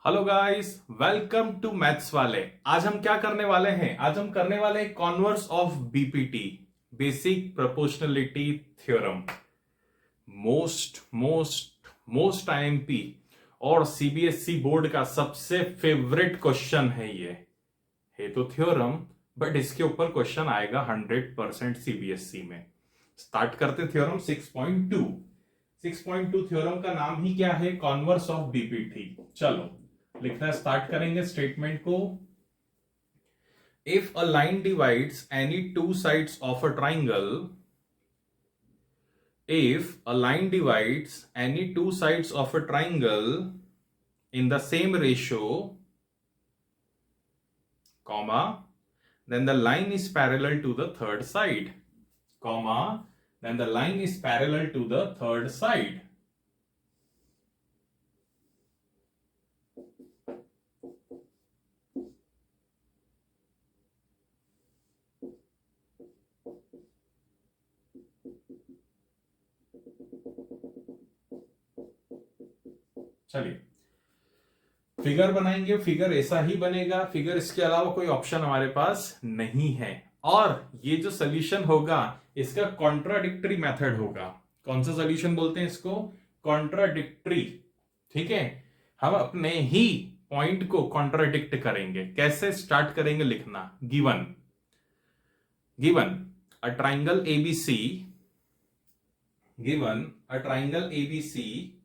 Hello guys, welcome to maths वाले। आज हम क्या करने वाले हैं? आज हम करने वाले हैं converse of BPT, basic proportionality theorem. Most most most IMP और सीबीएसई बोर्ड का सबसे फेवरेट क्वेश्चन है ये। है तो थ्योरम, बट इसके ऊपर क्वेश्चन आएगा 100% सीबीएसई में। स्टार्ट करते थ्योरम 6.2। 6.2 थ्योरम का नाम ही क्या है? Converse of BPT. चलो लिखना स्टार्ट करेंगे स्टेटमेंट को। If a line divides any two sides of a triangle, if a line divides any two sides of a triangle in the same ratio, comma, then the line is parallel to the third side, comma, then the line is parallel to the third side. चलिए figure बनाएंगे। Figure ऐसा ही बनेगा। Figure इसके अलावा कोई option हमारे पास नहीं है। और ये जो सोल्यूशन होगा इसका कॉन्ट्राडिक्टरी मेथड होगा। कौन सा सोल्यूशन बोलते हैं इसको? कॉन्ट्राडिक्टरी। ठीक है, हम अपने ही पॉइंट को कॉन्ट्राडिक्ट करेंगे। कैसे? स्टार्ट करेंगे लिखना। Given given a triangle ABC, given a triangle ABC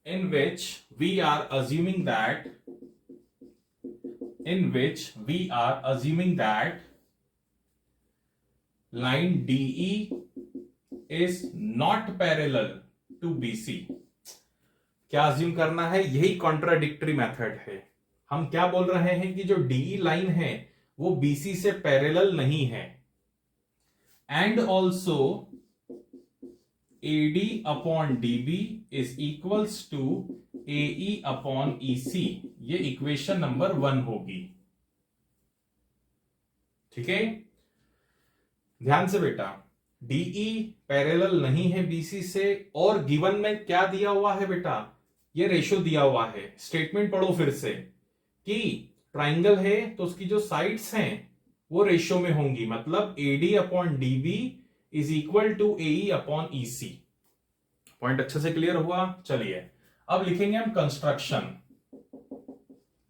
in which we are assuming that line DE is not parallel to BC। क्या अज्यूम करना है? यही कॉन्ट्राडिक्टरी मेथड है। हम क्या बोल रहे हैं कि जो DE लाइन है वो BC से पैरेलल नहीं है। And also AD upon DB is equals to AE upon EC। ये इक्वेशन नंबर 1 होगी। ठीक है, ध्यान से बेटा। DE पैरेलल नहीं है BC से, और गिवन में क्या दिया हुआ है बेटा? ये रेशियो दिया हुआ है। स्टेटमेंट पढ़ो फिर से कि ट्राइंगल है तो उसकी जो साइड्स हैं वो रेशियो में होंगी। मतलब AD upon DB is equal to AE upon EC। Point अच्छे से क्लियर हुआ? चलिए अब लिखेंगे हम कंस्ट्रक्शन।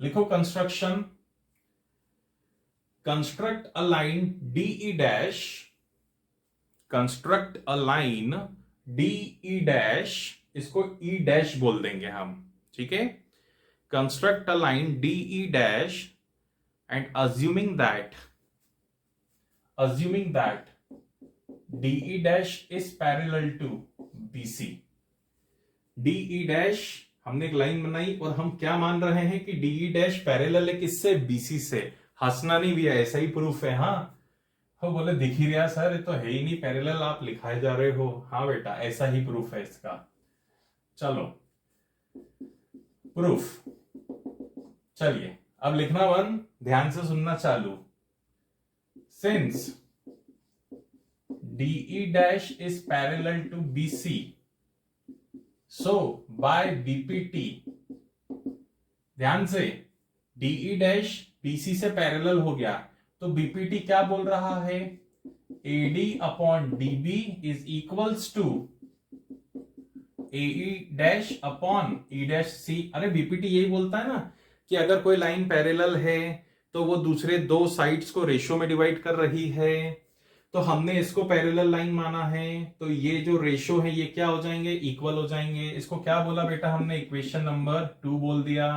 लिखो construction. Construct a line DE dash, construct a line DE dash, इसको E डैश बोल देंगे हम। ठीक है, construct a line DE dash and assuming that DE dash is parallel to BC। DE dash हमने एक लाइन बनाई और हम क्या मान रहे हैं कि DE dash पैरेलल है किससे? BC से। हंसना नहीं भैया, ऐसा ही प्रूफ है। हाँ, वो बोले दिख ही रहा सर, ये तो है ही नहीं पैरेलल, आप लिखाए जा रहे हो। हाँ बेटा, ऐसा ही प्रूफ है इसका। चलो प्रूफ। चलिए अब लिखना 1, ध्यान से सुनना चालू। Since DE dash is parallel to BC, so by BPT, ध्यान से, DE dash BC से पैरेलल हो गया तो BPT क्या बोल रहा है? AD upon DB is equals to AE dash upon E dash C। अरे BPT यही बोलता है ना कि अगर कोई लाइन पैरेलल है तो वो दूसरे दो साइड्स को रेशियो में डिवाइड कर रही है। तो हमने इसको पैरेलल लाइन माना है, तो ये जो रेशियो है ये क्या हो जाएंगे? इक्वल हो जाएंगे। इसको क्या बोला बेटा हमने? इक्वेशन नंबर 2 बोल दिया।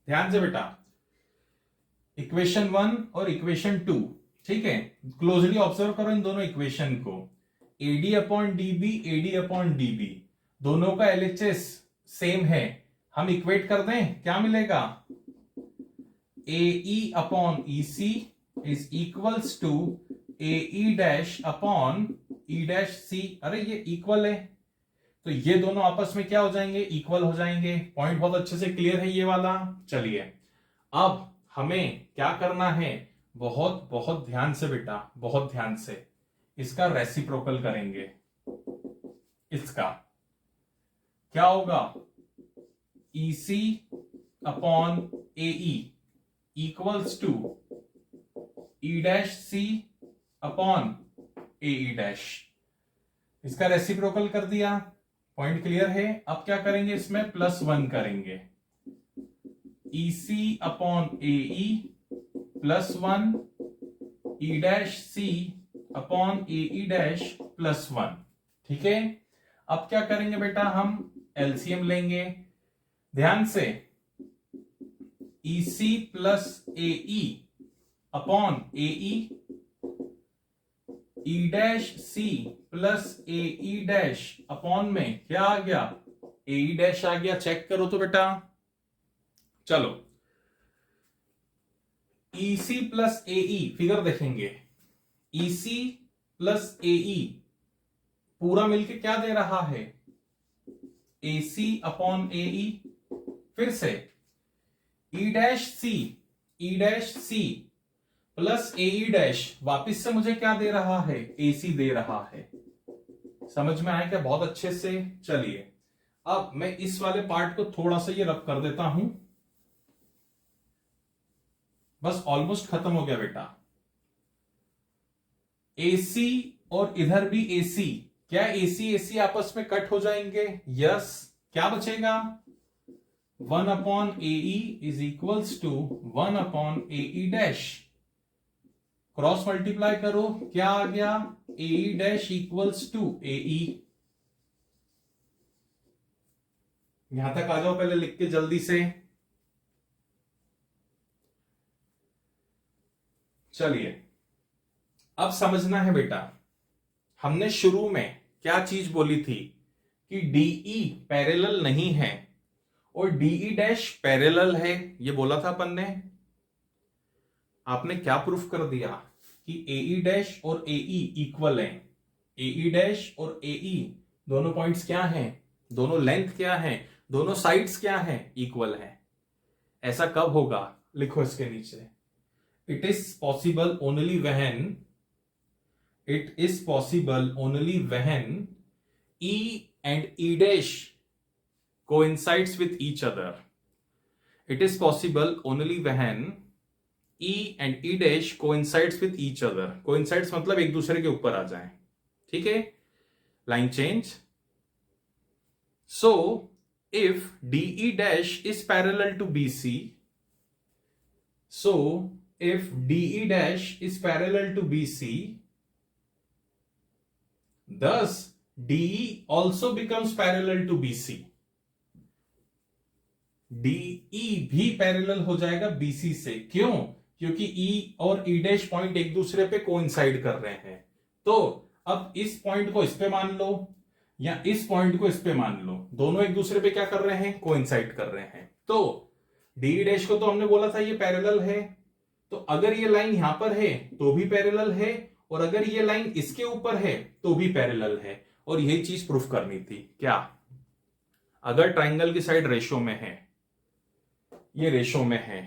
ध्यान से बेटा, इक्वेशन 1 और इक्वेशन 2। ठीक है, क्लोजली ऑब्जर्व करो इन दोनों इक्वेशन को। AD upon DB, AD upon DB दोनों का LHS सेम है। हम इक्वेट कर दें, क्या मिलेगा? AE upon EC is equals to AE dash upon E dash C। अरे ये इक्वल है तो ये दोनों आपस में क्या हो जाएंगे? इक्वल हो जाएंगे। पॉइंट बहुत अच्छे से क्लियर है ये वाला। चलिए अब हमें क्या करना है? बहुत बहुत ध्यान से बेटा, बहुत ध्यान से इसका रेसिप्रोकल करेंगे। इसका क्या होगा, EC upon AE equals to E dash C upon AE dash. इसका रेसिप्रोकल कर दिया, पॉइंट क्लियर है। अब क्या करेंगे, इसमें +1 करेंगे, EC upon AE +1 E dash C upon AE dash +1। ठीक है, अब क्या करेंगे बेटा, हम एलसीएम लेंगे। ध्यान से, EC plus AE upon AE, E dash C plus AE dash upon में क्या आ गया, AE डैश आ गया। चेक करो तो बेटा, चलो EC प्लस AE फिगर देखेंगे, EC प्लस AE पूरा मिलके क्या दे रहा है, AC अपॉन AE। फिर से E dash C plus AE dash वापिस से मुझे क्या दे रहा है, AC दे रहा है। समझ में आया क्या, बहुत अच्छे से। चलिए अब मैं इस वाले पार्ट को थोड़ा सा ये रब कर देता हूं, बस ऑलमोस्ट खत्म हो गया बेटा। AC और इधर भी AC, क्या AC आपस में कट हो जाएंगे, यस। क्या बचेगा, 1 upon AE is equals to 1 upon AE dash. Cross multiply करो, क्या आ गया, AE dash equals to AE। यहां तक आ जाओ पहले लिख के जल्दी से। चलिए अब समझना है बेटा, हमने शुरू में क्या चीज बोली थी कि DE पैरेलल नहीं है और DE डैश पैरेलल है, ये बोला था अपन ने। आपने क्या प्रूफ कर दिया कि AE डैश और AE इक्वल है। AE डैश और AE दोनों पॉइंट्स क्या हैं, दोनों लेंथ क्या है, दोनों साइड्स क्या है, इक्वल है। ऐसा कब होगा, लिखो इसके नीचे, it is possible only when E and E dash coincides with each other. It is possible only when E and E dash coincides with each other. Coincides मतलब एक दूसरे के ऊपर आ जाए, ठीक है। Line change. So if DE dash is parallel to BC, thus DE also becomes parallel to BC. DE भी parallel हो जाएगा BC से। क्यों, क्योंकि E और E डैश पॉइंट एक दूसरे पे कोइंसाइड कर रहे हैं। तो अब इस पॉइंट को इस पे मान लो या इस पॉइंट को इस पे मान लो, दोनों एक दूसरे पे क्या कर रहे हैं, कोइंसाइड कर रहे हैं। तो DE डैश को तो हमने बोला था ये पैरेलल है, तो अगर ये लाइन यहां पर है तो भी पैरेलल है, और अगर ये लाइन इसके ऊपर है तो भी पैरेलल है। और यही चीज प्रूफ करनी थी। क्या, अगर ट्राइंगल की साइड रेशो में है, ये रेशो में है,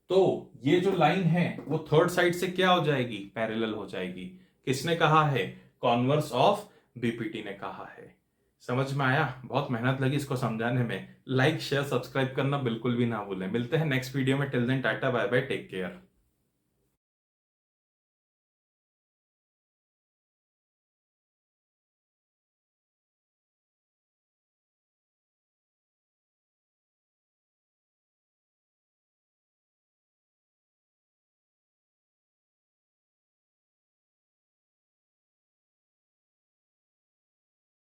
तो ये जो लाइन है वो थर्ड साइड से क्या हो जाएगी, पैरेलल हो जाएगी। किसने कहा है, कॉन्वर्स ऑफ बीपीटी ने कहा है। समझ में आया, बहुत मेहनत लगी इसको समझाने में। लाइक शेयर सब्सक्राइब करना बिल्कुल भी ना भूलें। मिलते हैं नेक्स्ट वीडियो में, till then tata bye bye, take care.